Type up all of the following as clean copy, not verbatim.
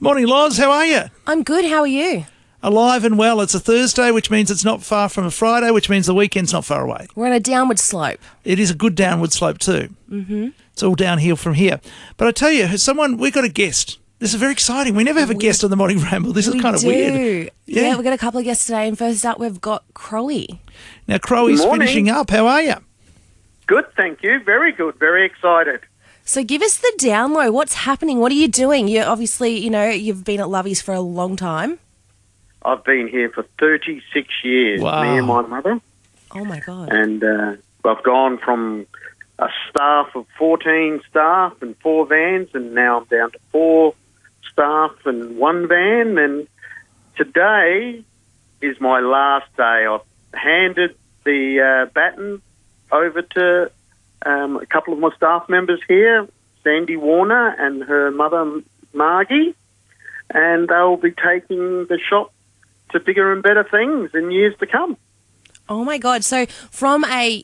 Morning, Loz. How are you? I'm good. How are you? Alive and well. It's a Thursday, which means it's not far from a Friday, which means the weekend's not far away. We're on a downward slope. It is a good downward slope too. Mm-hmm. It's all downhill from here. But I tell you, we've got a guest. This is very exciting. We never have a guest on the Morning Ramble. This is kind of weird. Yeah, we've got a couple of guests today. And first up, we've got Crowy. Now, Crowy's finishing up. How are you? Good, thank you. Very good. Very excited. So give us the down low. What's happening? What are you doing? You obviously, you've been at Lovey's for a long time. I've been here for 36 years, Wow. me and my mother. Oh, my God. And I've gone from a staff of 14 staff and 4 vans, and now I'm down to 4 staff and 1 van. And today is my last day. I've handed the baton over to a couple of my staff members here, Sandy Warner and her mother, Margie, and they'll be taking the shop to bigger and better things in years to come. Oh, my God. So from a,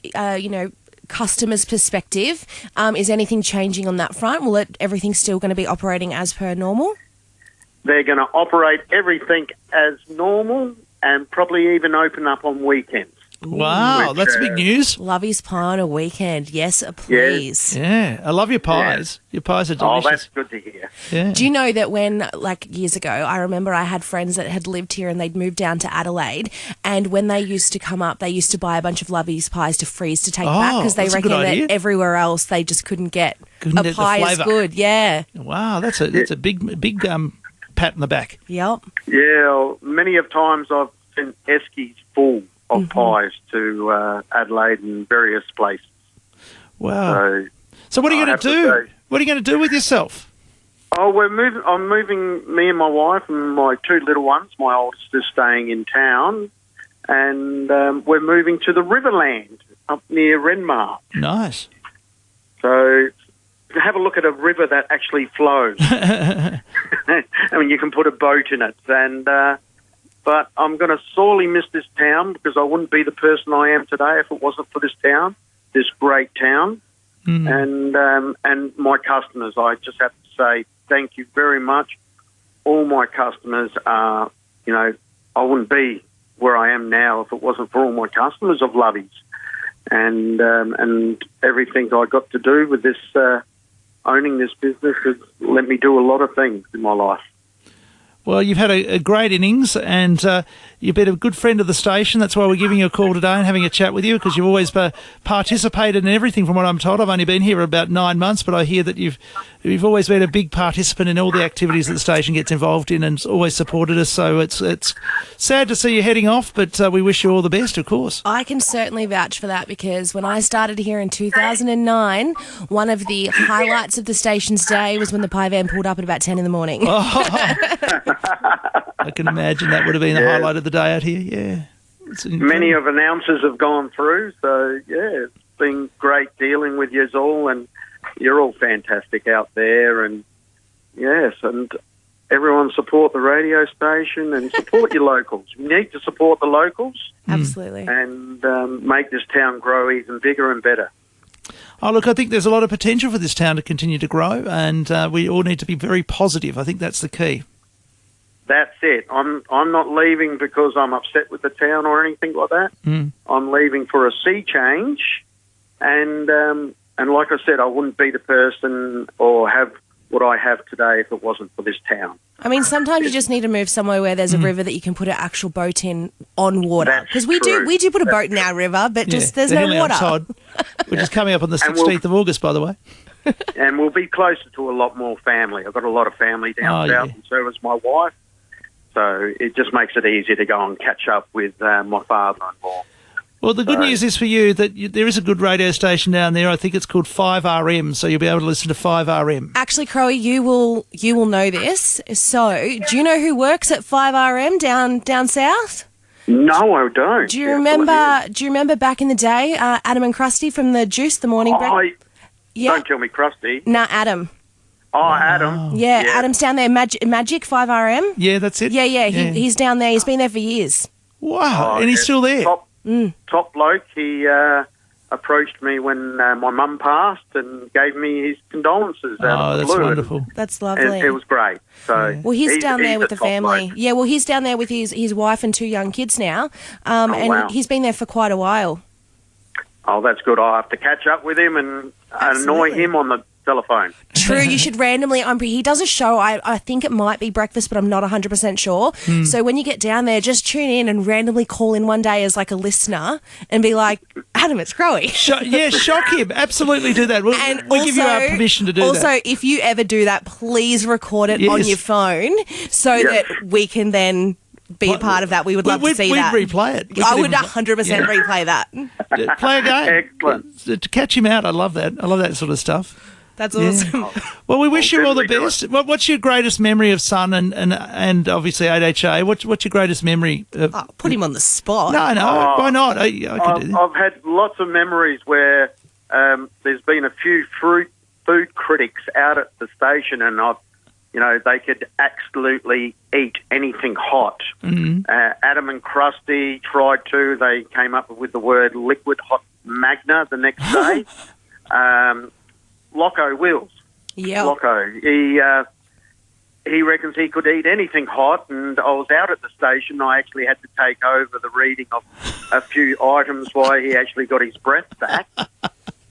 customer's perspective, is anything changing on that front? Everything still going to be operating as per normal? They're going to operate everything as normal and probably even open up on weekends. Wow, that's big news. Lovey's pie on a weekend. Yes, please. Yeah, I love your pies. Yeah. Your pies are delicious. Oh, that's good to hear. Yeah. Do you know that when, years ago, I remember I had friends that had lived here and they'd moved down to Adelaide, and when they used to come up, they used to buy a bunch of Lovey's pies to freeze to take back because they reckon that everywhere else they just couldn't get a pie as good. Yeah. Wow, that's a big pat in the back. Yep. Yeah, many of times I've sent eskies full of pies to Adelaide and various places. Wow. So what are you going to do? What are you going to do with yourself? Oh, I'm moving, me and my wife and my 2 little ones. My oldest is staying in town, and we're moving to the Riverland up near Renmark. Nice. So have a look at a river that actually flows. I mean, you can put a boat in it, and but I'm going to sorely miss this town because I wouldn't be the person I am today if it wasn't for this town, this great town, and my customers. I just have to say thank you very much. All my customers are, I wouldn't be where I am now if it wasn't for all my customers of Lovey's, and everything I got to do with this owning this business has let me do a lot of things in my life. Well, you've had a great innings, and you've been a good friend of the station. That's why we're giving you a call today and having a chat with you, because you've always participated in everything from what I'm told. I've only been here about 9 months, but I hear that you've always been a big participant in all the activities that the station gets involved in and always supported us. So it's sad to see you heading off, but we wish you all the best, of course. I can certainly vouch for that, because when I started here in 2009, one of the highlights of the station's day was when the pie van pulled up at about 10 in the morning. I can imagine that would have been the highlight of the day out here. Yeah, many of announcers have gone through, so it's been great dealing with you all, and you're all fantastic out there. And yes, and everyone support the radio station and support your locals. You need to support the locals, absolutely, and make this town grow even bigger and better. Oh, look, I think there's a lot of potential for this town to continue to grow, and we all need to be very positive. I think that's the key. That's it. I'm not leaving because I'm upset with the town or anything like that. I'm leaving for a sea change, and like I said, I wouldn't be the person or have what I have today if it wasn't for this town. I mean, sometimes you just need to move somewhere where there's a river that you can put an actual boat in on water. Because we do put a boat in our river, but just there's no water. Which is coming up on the 16th of August, by the way. And we'll be closer to a lot more family. I've got a lot of family down south, and so has my wife. So it just makes it easier to go and catch up with my father-in-law. Well, the good news is for you that there is a good radio station down there. I think it's called 5RM, so you'll be able to listen to 5RM. Actually, Crowy, you will know this. So, do you know who works at 5RM down south? No, I don't. Do you remember back in the day, Adam and Krusty from the Juice, the morning break? Don't tell me Krusty. Nah, Adam. Oh, Adam. Yeah, Adam's down there, Magic 5RM. Yeah, that's it. Yeah. He's down there. He's been there for years. Wow, and he's still there. Top bloke. He approached me when my mum passed and gave me his condolences. Oh, that's wonderful. That's lovely. It was great. So well, he's down there with the family. Bloke. Yeah, well, he's down there with his wife and 2 young kids now, and wow. he's been there for quite a while. Oh, that's good. I'll have to catch up with him and annoy him on the telephone. True, you should randomly. He does a show. I think it might be breakfast, but I'm not 100% sure. So when you get down there, just tune in and randomly call in one day as like a listener and be like, Adam, it's Crowy. Shock him. Absolutely do that. We'll give you our permission to do that. Also, if you ever do that, please record it on your phone so that we can then be a part of that. We would love to see that. We'd replay it. I would 100% replay that. Play a game. Excellent. To catch him out, I love that. I love that sort of stuff. That's awesome. Well, we wish you all the best. What's your greatest memory of Sun and obviously 8HA? What's your greatest memory? Put him on the spot. No, why not? I could do that. I've had lots of memories where there's been a few food critics out at the station, and they could absolutely eat anything hot. Mm-hmm. Adam and Krusty tried to. They came up with the word liquid hot magna the next day. Loco Wills. Yeah. Loco. He reckons he could eat anything hot, and I was out at the station. I actually had to take over the reading of a few items while he actually got his breath back.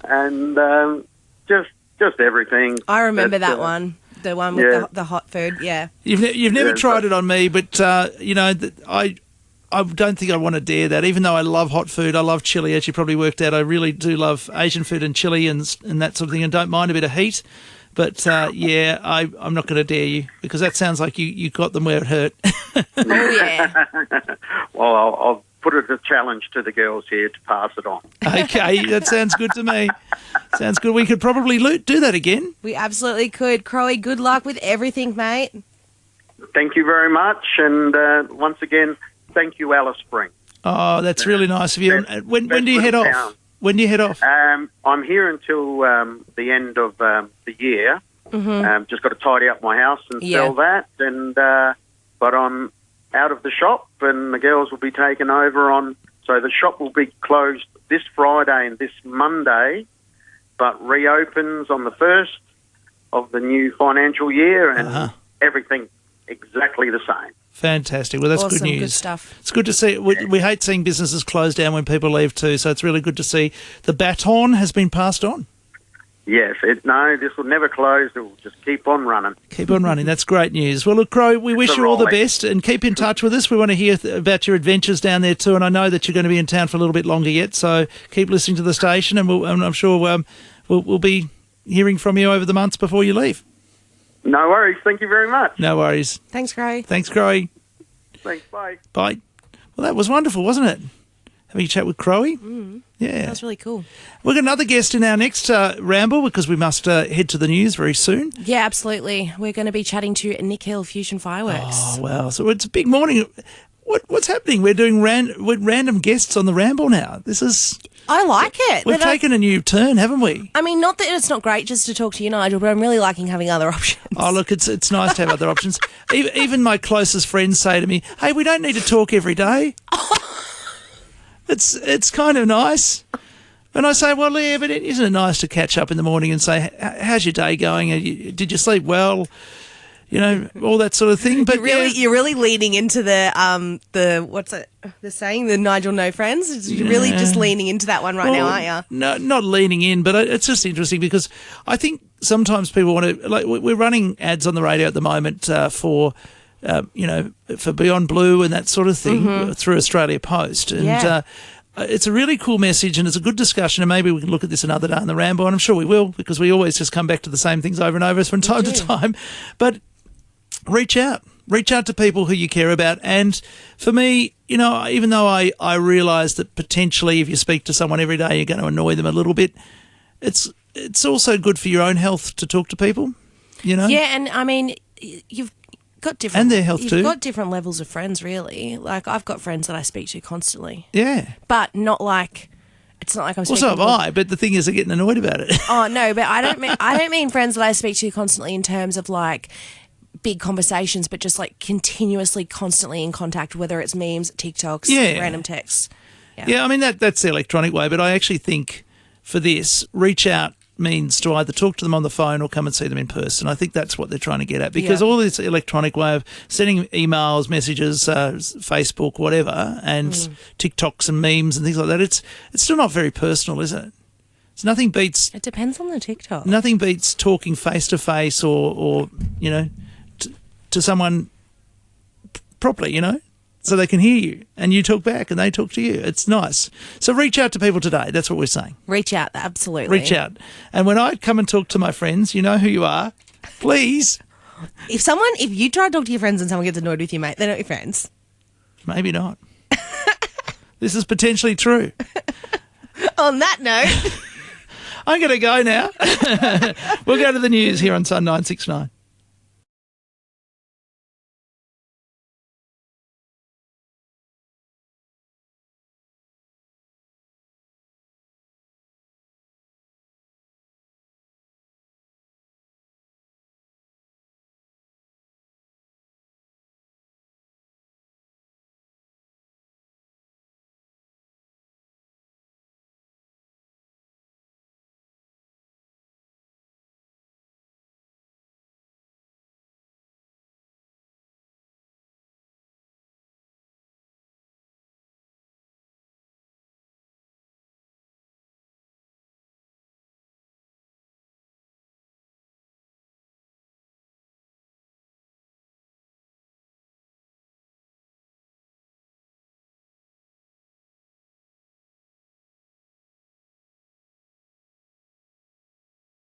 And just everything. I remember that one. The one with the hot food, yeah. You've never tried it on me, but, I don't think I want to dare that. Even though I love hot food, I love chili, as you probably worked out. I really do love Asian food and chili and that sort of thing, and don't mind a bit of heat. But, I'm not going to dare you, because that sounds like you got them where it hurt. Oh, yeah. Well, I'll put it as a challenge to the girls here to pass it on. Okay, that sounds good to me. Sounds good. We could probably do that again. We absolutely could. Crowy, good luck with everything, mate. Thank you very much. And once again, thank you, Alice Spring. Oh, that's really nice of you. When do you head off? When do you head off? I'm here until the end of the year. Mm-hmm. Just got to tidy up my house and sell that. And but I'm out of the shop, and the girls will be taken over on. So the shop will be closed this Friday and this Monday, but reopens on the 1st of the new financial year, and everything exactly the same. Fantastic. Well, that's awesome, good news. Good stuff. It's good to see. We hate seeing businesses close down when people leave too, so it's really good to see the baton has been passed on. Yes. This will never close. It will just keep on running. Keep on running. That's great news. Well, look, Crow, we wish you all the best, and keep in touch with us. We want to hear about your adventures down there too, and I know that you're going to be in town for a little bit longer yet, so keep listening to the station, and I'm sure we'll be hearing from you over the months before you leave. No worries. Thank you very much. No worries. Thanks, Crow. Thanks, Crowy. Thanks. Bye. Bye. Well, that was wonderful, wasn't it? Having a chat with Crowy. Yeah. That was really cool. We've got another guest in our next Ramble, because we must head to the news very soon. Yeah, absolutely. We're going to be chatting to Nick Hill, Fusion Fireworks. Oh, wow. So it's a big morning. What's happening? We're doing random guests on the Ramble now. I like it. We've taken a new turn, haven't we? I mean, not that it's not great just to talk to you, Nigel, but I'm really liking having other options. Oh, look, it's nice to have other options. Even my closest friends say to me, hey, we don't need to talk every day. It's kind of nice. And I say, well, yeah, but isn't it nice to catch up in the morning and say, how's your day going? Did you sleep well? All that sort of thing. But you're really leaning into the what's it? The saying, the Nigel no friends. You're really just leaning into that one now, aren't you? No, not leaning in, but it's just interesting because I think sometimes people want to, like, we're running ads on the radio at the moment for Beyond Blue and that sort of thing through Australia Post, and it's a really cool message, and it's a good discussion, and maybe we can look at this another day on the Ramble, and I'm sure we will, because we always just come back to the same things over and over from time to time. But reach out to people who you care about. And for me, even though I realise that potentially if you speak to someone every day, you're going to annoy them a little bit, it's also good for your own health to talk to people, Yeah, and I mean, you've got different... And their health too. You've got different levels of friends, really. Like, I've got friends that I speak to constantly. Yeah. But not like... It's not like I'm speaking... Well, so have I, but the thing is they're getting annoyed about it. Oh, no, but I don't mean friends that I speak to constantly in terms of, like, big conversations, but just like continuously, constantly in contact, whether it's memes, TikToks, random texts. Yeah, I mean, that's the electronic way, but I actually think for this, reach out means to either talk to them on the phone or come and see them in person. I think that's what they're trying to get at, because all this electronic way of sending emails, messages, Facebook, whatever, and TikToks and memes and things like that, it's still not very personal, is it? It's nothing beats. It depends on the TikTok. Nothing beats talking face to face or you know, to someone properly, you know, so they can hear you and you talk back and they talk to you. It's nice. So reach out to people today. That's what we're saying. Reach out, absolutely. Reach out. And when I come and talk to my friends, you know who you are. Please. If you try to talk to your friends and someone gets annoyed with you, mate, they're not your friends. Maybe not. This is potentially true. On that note, I'm going to go now. We'll go to the news here on Sun 969.